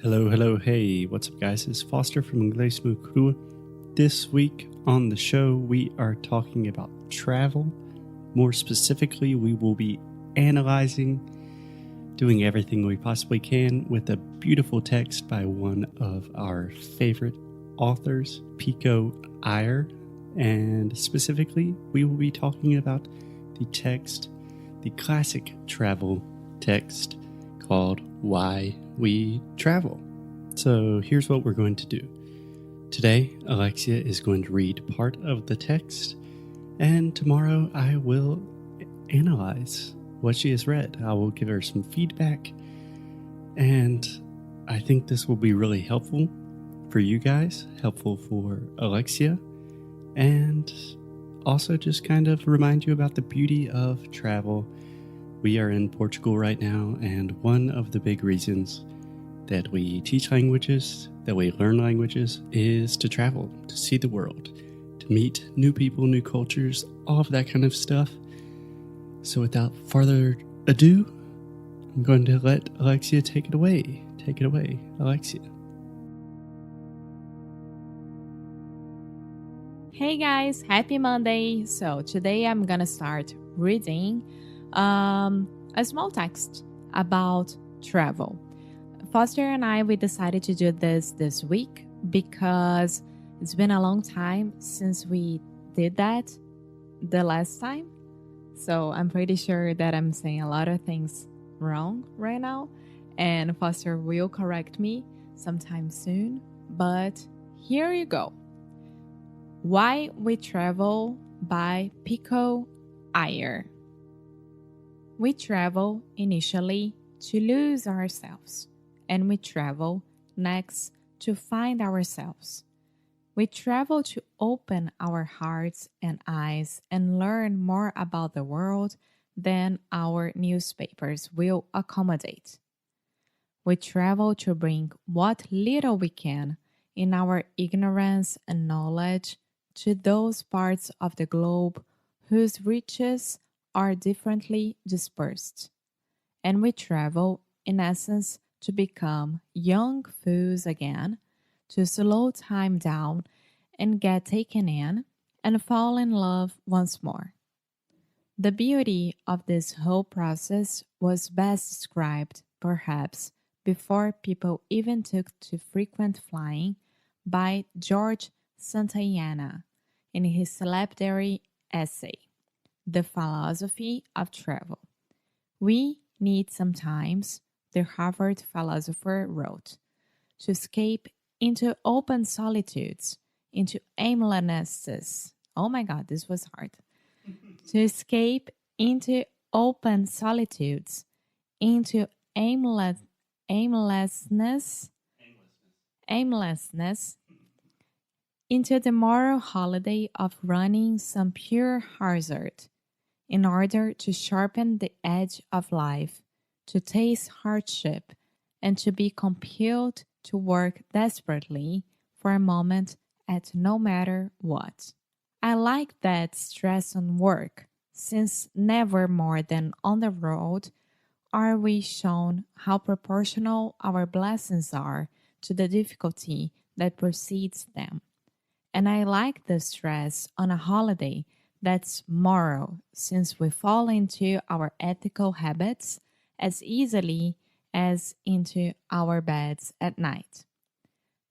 Hello, hey, what's up guys? It's Foster from Inglês no Cru. This week on the show, we are talking about travel. More specifically, we will be analyzing, doing everything we possibly can with a beautiful text by one of our favorite authors, Pico Iyer. And specifically, we will be talking about the text, the classic travel text called Why We Travel. So here's what we're going to do. Today, Alexia is going to read part of the text, and tomorrow I will analyze what she has read. I will give her some feedback, and I think this will be really helpful for you guys, helpful for Alexia, and also just kind of remind you about the beauty of travel. We are in Portugal right now, and one of the big reasons that we teach languages, that we learn languages, is to travel, to see the world, to meet new people, new cultures, all of that kind of stuff. So without further ado, I'm going to let Alexia take it away. Take it away, Alexia. Hey guys, happy Monday. So today I'm gonna start reading a small text about travel. Foster and we decided to do this week because it's been a long time since we did that the last time. So I'm pretty sure that I'm saying a lot of things wrong right now, and Foster will correct me sometime soon. But here you go. Why We Travel by Pico Iyer. We travel initially to lose ourselves, and we travel next to find ourselves. We travel to open our hearts and eyes and learn more about the world than our newspapers will accommodate. We travel to bring what little we can in our ignorance and knowledge to those parts of the globe whose riches are differently dispersed. And we travel, in essence, to become young fools again, to slow time down and get taken in and fall in love once more. The beauty of this whole process was best described, perhaps, before people even took to frequent flying, by George Santayana in his lapidary essay, The Philosophy of Travel. We need sometimes, the Harvard philosopher wrote, to escape into open solitudes, into aimlessness. Oh my God, this was hard. To escape into open solitudes, into aimlessness, into the moral holiday of running some pure hazard, in order to sharpen the edge of life, to taste hardship, and to be compelled to work desperately for a moment at no matter what. I like that stress on work, since never more than on the road are we shown how proportional our blessings are to the difficulty that precedes them. And I like the stress on a holiday that's moral, since we fall into our ethical habits as easily as into our beds at night.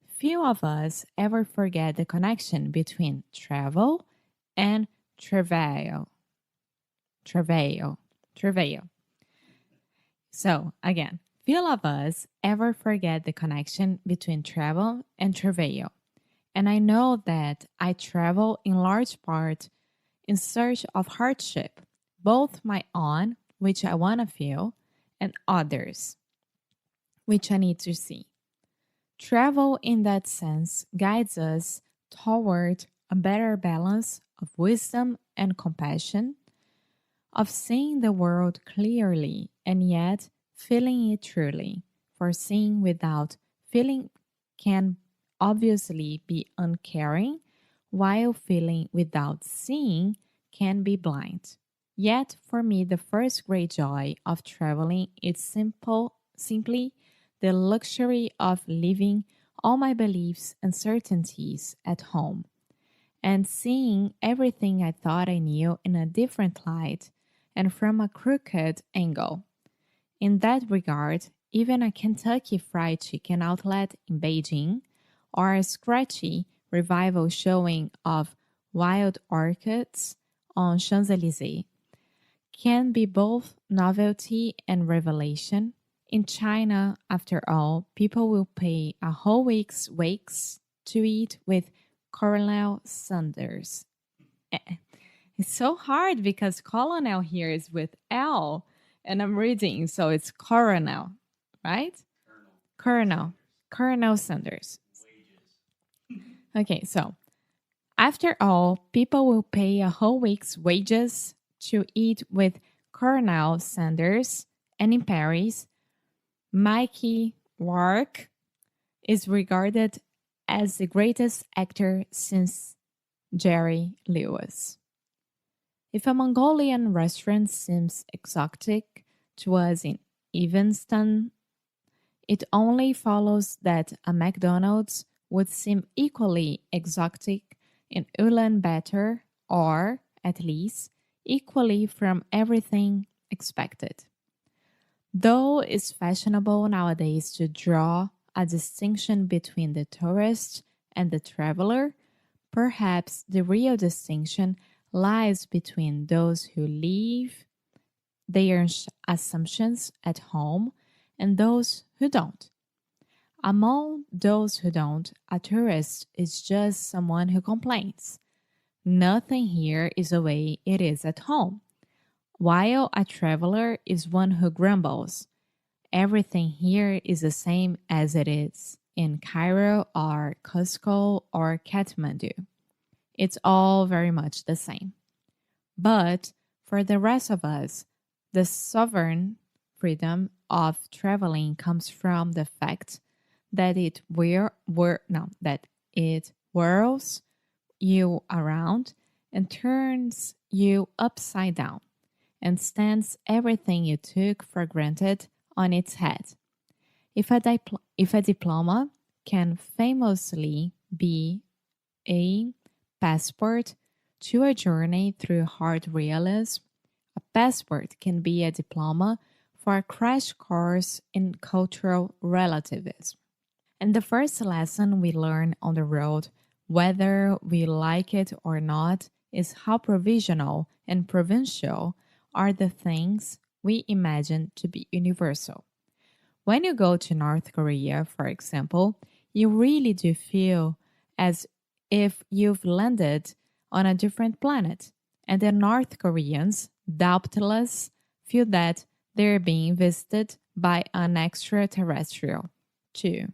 Few of us ever forget the connection between travel and travail. So, again, few of us ever forget the connection between travel and travail. And I know that I travel in large part in search of hardship, both my own, which I want to feel, and others, which I need to see. Travel in that sense guides us toward a better balance of wisdom and compassion, of seeing the world clearly and yet feeling it truly, for seeing without feeling can obviously be uncaring, while feeling without seeing can be blind. Yet, for me, the first great joy of traveling is simply the luxury of leaving all my beliefs and certainties at home and seeing everything I thought I knew in a different light and from a crooked angle. In that regard, even a Kentucky Fried Chicken outlet in Beijing or a scratchy revival showing of wild orchids on Champs-Élysées can be both novelty and revelation. In China, after all, people will pay a whole week's wakes to eat with Colonel Sanders. It's so hard because colonel here is with L, and I'm reading, so it's coronel, right? Colonel Sanders. Okay, so after all, people will pay a whole week's wages to eat with Colonel Sanders, and in Paris, Mikey Rourke is regarded as the greatest actor since Jerry Lewis. If a Mongolian restaurant seems exotic to us in Evanston, it only follows that a McDonald's would seem equally exotic in Ulaanbaatar, or, at least, equally from everything expected. Though it's fashionable nowadays to draw a distinction between the tourist and the traveler, perhaps the real distinction lies between those who leave their assumptions at home and those who don't. Among those who don't, a tourist is just someone who complains. Nothing here is the way it is at home. While a traveler is one who grumbles. Everything here is the same as it is in Cairo or Cusco or Kathmandu. It's all very much the same. But for the rest of us, the sovereign freedom of traveling comes from the fact that it whirls you around and turns you upside down and stands everything you took for granted on its head. If a diploma can famously be a passport to a journey through hard realism, a passport can be a diploma for a crash course in cultural relativism. And the first lesson we learn on the road, whether we like it or not, is how provisional and provincial are the things we imagine to be universal. When you go to North Korea, for example, you really do feel as if you've landed on a different planet. And the North Koreans, doubtless, feel that they're being visited by an extraterrestrial, too.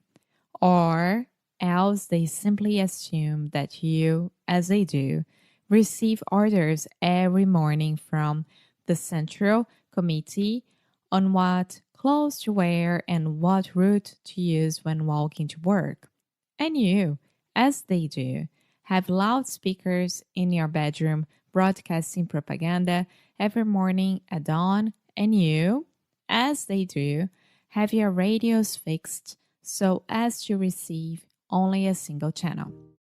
Or else they simply assume that you, as they do, receive orders every morning from the Central Committee on what clothes to wear and what route to use when walking to work. And you, as they do, have loudspeakers in your bedroom broadcasting propaganda every morning at dawn, and you, as they do, have your radios fixed so as to receive only a single channel.